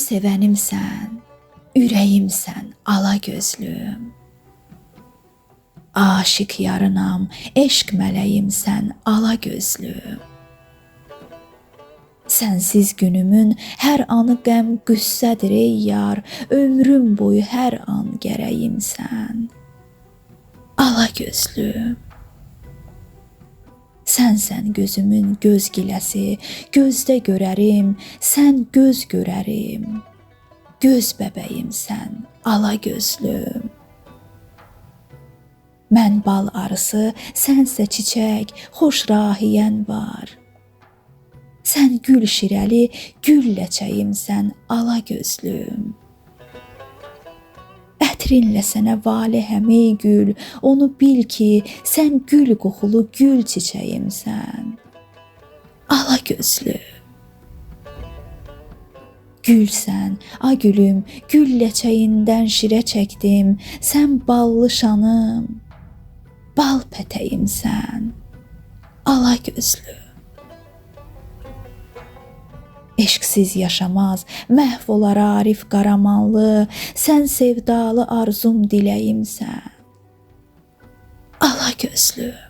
sevənimsən, ürəyimsən, ala gözlüm. Aşiq yarınam, eşq mələyimsən, ala gözlüm. Sənsiz günümün hər anı qəm qüssədir ey yar, ömrüm boyu hər an gərəyimsən, ala gözlüm. Sənsən gözümün göz giləsi, gözdə görərim, sən göz görərim, göz bəbəyimsən, ala gözlüm. Mən bal arısı, sənsə çiçək, xoş rahiyən var. Sən gül şirəli, gül ləçəyimsən, ala gözlüm. Ətrinlə sənə valehəm ey gül, onu bil ki, sən gül qoxulu gül çiçəyimsən, ala gözlüm. Gülsən, a gülüm, gül ləçəyindən şirə çəkdim, sən ballı şanım, bal pətəyimsən, ala gözlüm. Eşqsiz yaşamaz, məhv olar Arif Qaramanlı, sən sevdalı arzum diləyimsən, ala gözlüm.